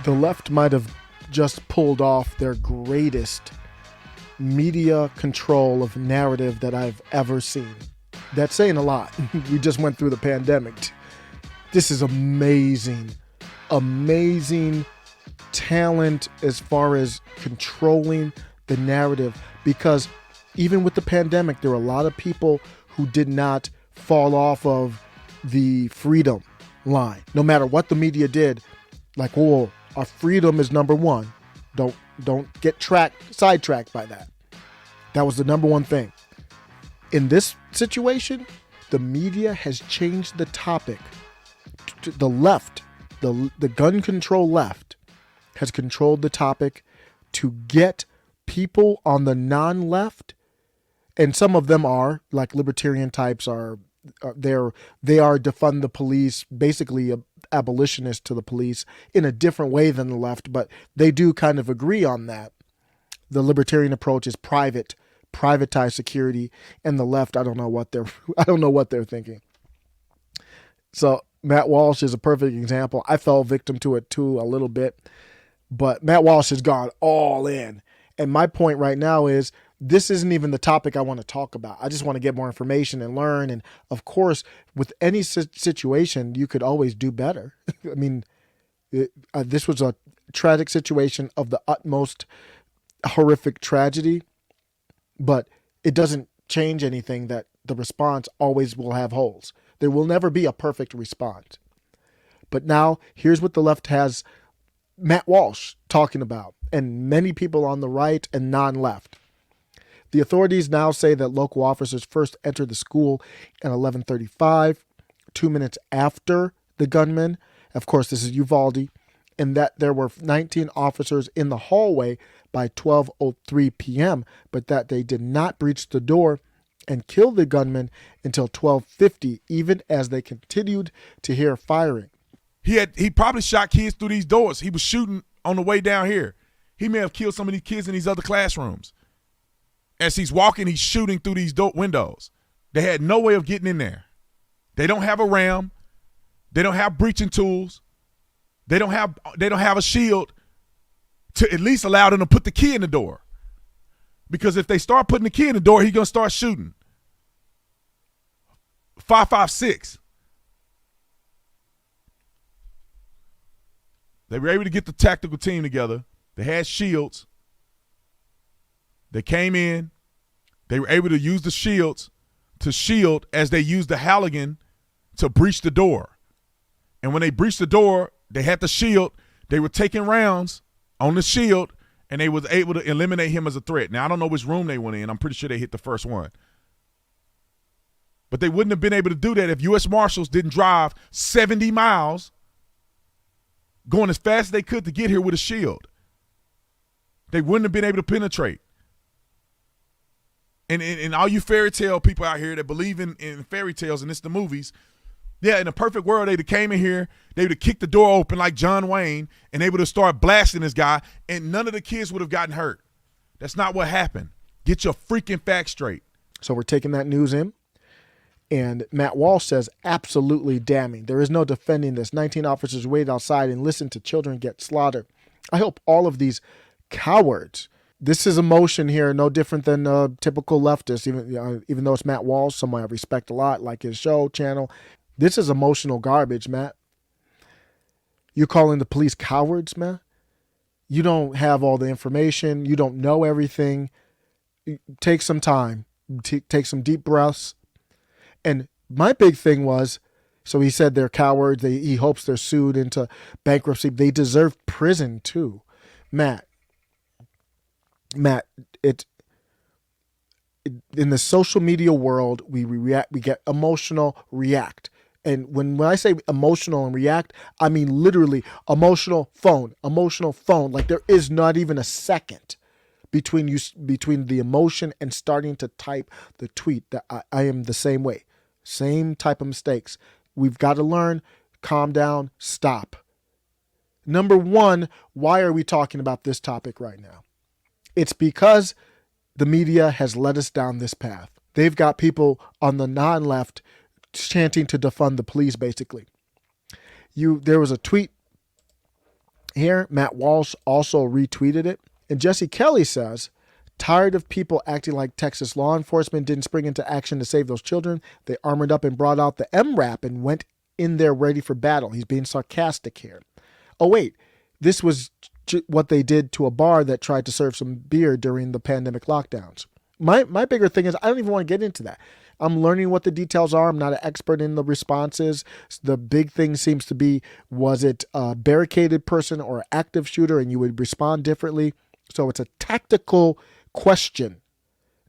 The left might have just pulled off their greatest media control of narrative that I've ever seen. That's saying a lot. We just went through the pandemic. This is amazing. Amazing talent as far as controlling the narrative, because even with the pandemic, there are a lot of people who did not fall off of the freedom line. No matter what the media did, like, whoa, our freedom is number one. Don't get sidetracked by that. That was the number one thing. In this situation, the media has changed the topic. The left, the gun control left, has controlled the topic to get people on the non-left, and some of them are, like libertarian types, they are defund the police, basically abolitionists to the police in a different way than the left, but they do kind of agree on that. The libertarian approach is privatized security, and the left, I don't know what they're thinking. So Matt Walsh is a perfect example. I fell victim to it too a little bit, but Matt Walsh has gone all in. And my point right now is, this isn't even the topic I want to talk about. I just want to get more information and learn. And of course, with any situation, you could always do better. I mean, this was a tragic situation of the utmost horrific tragedy, but it doesn't change anything that the response always will have holes. There will never be a perfect response. But now here's what the left has Matt Walsh talking about, and many people on the right and non-left. The authorities now say that local officers first entered the school at 11:35, 2 minutes after the gunman. Of course, this is Uvalde, and that there were 19 officers in the hallway by 12:03 p.m., but that they did not breach the door and kill the gunman until 12:50, even as they continued to hear firing. He probably shot kids through these doors. He was shooting on the way down here. He may have killed some of these kids in these other classrooms. As he's walking, he's shooting through these windows. They had no way of getting in there. They don't have a ram. They don't have breaching tools. They don't have a shield to at least allow them to put the key in the door. Because if they start putting the key in the door, he's going to start shooting. 5.56. They were able to get the tactical team together. They had shields. They came in. They were able to use the shields to shield as they used the Halligan to breach the door. And when they breached the door, they had the shield. They were taking rounds on the shield, and they was able to eliminate him as a threat. Now, I don't know which room they went in. I'm pretty sure they hit the first one. But they wouldn't have been able to do that if U.S. Marshals didn't drive 70 miles going as fast as they could to get here with a shield. They wouldn't have been able to penetrate. And all you fairy tale people out here that believe in fairy tales and it's the movies, yeah, in a perfect world, they'd have came in here, they would have kicked the door open like John Wayne, and they would have started blasting this guy, and none of the kids would have gotten hurt. That's not what happened. Get your freaking facts straight. So we're taking that news in. And Matt Walsh says, absolutely damning. There is no defending this. 19 officers waited outside and listened to children get slaughtered. I hope all of these cowards, this is emotion here, no different than typical leftists, even though it's Matt Walsh, someone I respect a lot, like his show, channel. This is emotional garbage, Matt. You calling the police cowards, man? You don't have all the information. You don't know everything. Take some time. Take some deep breaths. And my big thing was, so he said they're cowards. He hopes they're sued into bankruptcy. They deserve prison too. Matt, in the social media world, we react. We get emotional, react. And when I say emotional and react, I mean literally emotional phone. Like there is not even a second between the emotion and starting to type the tweet. That I am the same way. Same type of mistakes. We've got to learn, calm down, stop. Number one, why are we talking about this topic right now? It's because the media has led us down this path. They've got people on the non-left chanting to defund the police, basically. There was a tweet Here, Matt Walsh also retweeted it. And Jesse Kelly says, tired of people acting like Texas law enforcement didn't spring into action to save those children. They armored up and brought out the MRAP and went in there ready for battle. He's being sarcastic here. Oh, wait, this was what they did to a bar that tried to serve some beer during the pandemic lockdowns. My bigger thing is I don't even want to get into that. I'm learning what the details are. I'm not an expert in the responses. The big thing seems to be, was it a barricaded person or an active shooter, and you would respond differently? So it's a tactical question,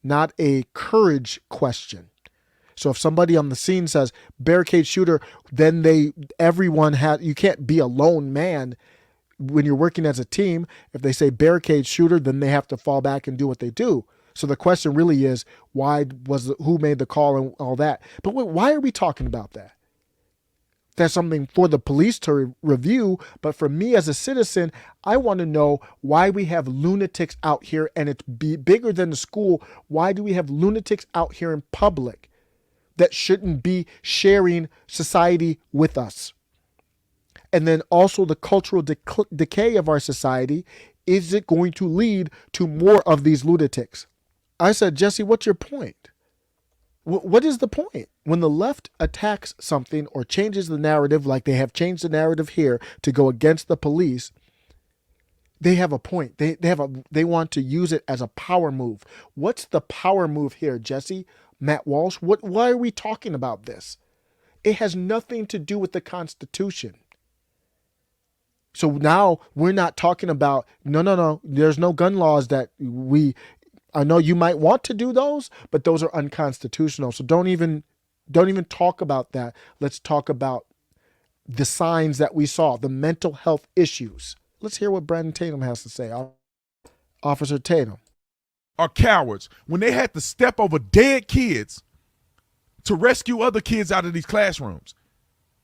not a courage question. So if somebody on the scene says barricade shooter, then you can't be a lone man when you're working as a team. If they say barricade shooter, then they have to fall back and do what they do. So the question really is, who made the call and all that? But why are we talking about that? That's something for the police to review. But for me as a citizen, I want to know why we have lunatics out here, and it's bigger than the school. Why do we have lunatics out here in public that shouldn't be sharing society with us? And then also the cultural decay of our society. Is it going to lead to more of these lunatics? I said, Jesse, what's your point? What is the point? When the left attacks something or changes the narrative, like they have changed the narrative here to go against the police, they have a point. They want to use it as a power move. What's the power move here, Jesse? Matt Walsh? Why are we talking about this? It has nothing to do with the Constitution. So now we're not talking about, no, there's no gun laws that I know you might want to do those, but those are unconstitutional. So don't even talk about that. Let's talk about the signs that we saw, the mental health issues. Let's hear what Brandon Tatum has to say. Officer Tatum. Are cowards when they had to step over dead kids to rescue other kids out of these classrooms.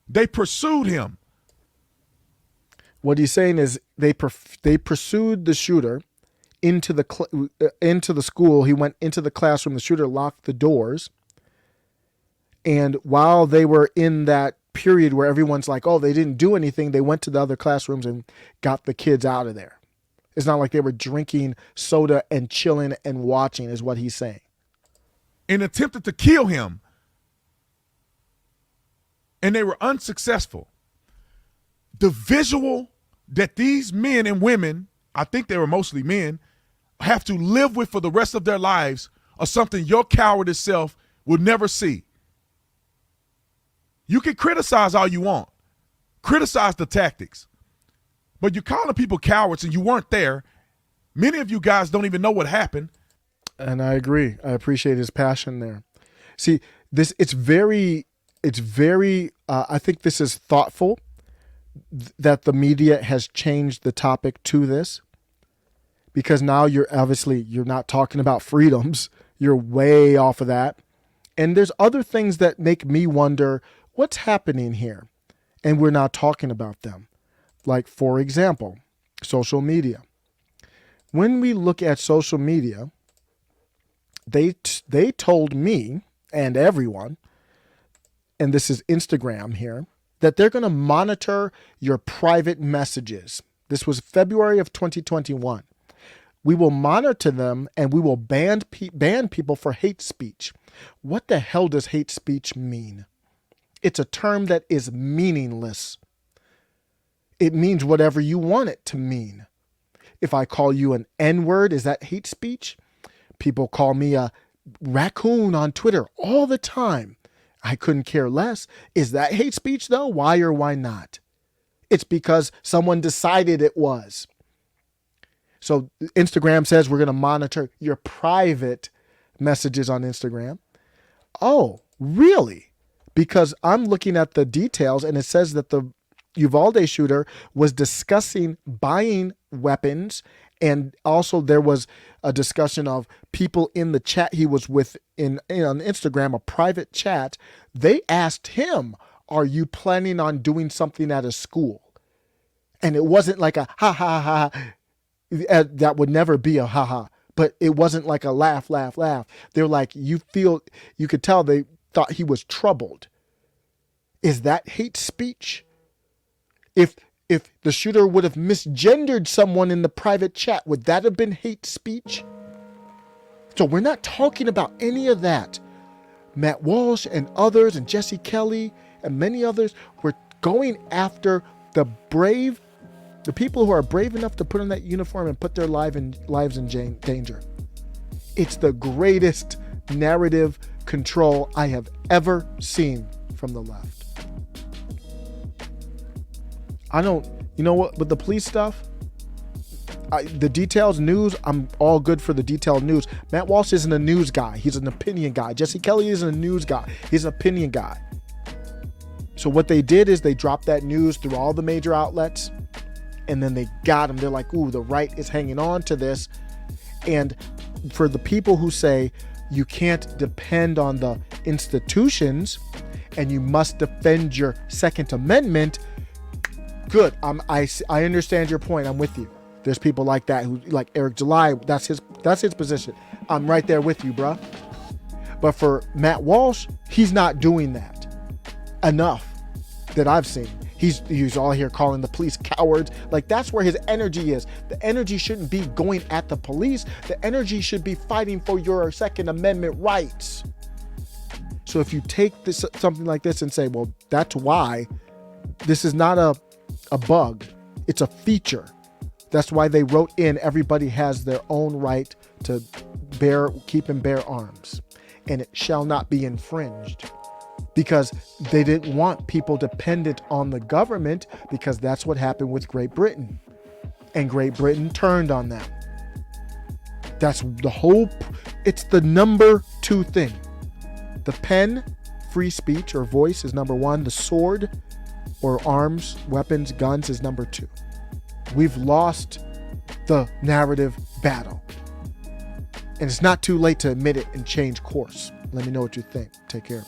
They pursued him. What he's saying is they pursued the shooter into the school. He went into the classroom. The shooter locked the doors. And while they were in that period where everyone's like, oh, they didn't do anything, they went to the other classrooms and got the kids out of there. It's not like they were drinking soda and chilling and watching, is what he's saying. And attempted to kill him. And they were unsuccessful. The visual that these men and women, I think they were mostly men, have to live with for the rest of their lives are something your cowardice self will never see. You can criticize all you want. Criticize the tactics. But you're calling people cowards and you weren't there. Many of you guys don't even know what happened. And I agree. I appreciate his passion there. See, it's very, I think this is thoughtful that the media has changed the topic to this, because now you're not talking about freedoms. You're way off of that. And there's other things that make me wonder what's happening here, and we're not talking about them. Like, for example, social media. When we look at social media, they told me and everyone, and this is Instagram here, that they're going to monitor your private messages. This was February of 2021. We will monitor them and we will ban people for hate speech. What the hell does hate speech mean? It's a term that is meaningless. It means whatever you want it to mean. If I call you an N-word, is that hate speech? People call me a raccoon on Twitter all the time. I couldn't care less. Is that hate speech though? Why or why not? It's because someone decided it was. So Instagram says we're going to monitor your private messages on Instagram. Oh, really? Because I'm looking at the details and it says that the Uvalde shooter was discussing buying weapons, and also there was a discussion of people in the chat he was with on Instagram, a private chat. They asked him, are you planning on doing something at a school? And it wasn't like a ha ha ha. That would never be a ha ha. But it wasn't like a laugh, laugh, laugh. They're like, you could tell they thought he was troubled. Is that hate speech? If If the shooter would have misgendered someone in the private chat, would that have been hate speech? So we're not talking about any of that. Matt Walsh and others and Jesse Kelly and many others were going after the people who are brave enough to put on that uniform and put their lives in danger. It's the greatest narrative control I have ever seen from the left. You know what, with the police stuff, the details news, I'm all good for the detailed news. Matt Walsh isn't a news guy. He's an opinion guy. Jesse Kelly isn't a news guy. He's an opinion guy. So what they did is they dropped that news through all the major outlets, and then they got him. They're like, ooh, the right is hanging on to this. And for the people who say you can't depend on the institutions and you must defend your Second Amendment, good. I understand your point. I'm with you. There's people like that who, like Eric July, that's his position. I'm right there with you, bruh. But for Matt Walsh, he's not doing that enough that I've seen. He's all here calling the police cowards. Like, that's where his energy is. The energy shouldn't be going at the police. The energy should be fighting for your Second Amendment rights. So if you take something like this and say, well, that's why, this is not a bug, it's a feature. That's why they wrote in everybody has their own right to keep and bear arms, and it shall not be infringed, because they didn't want people dependent on the government, because that's what happened with Great Britain, and Great Britain turned on them. That's it's the number 2 thing. The pen, free speech or voice, is number 1. The sword or arms, weapons, guns is number 2. We've lost the narrative battle. And it's not too late to admit it and change course. Let me know what you think. Take care.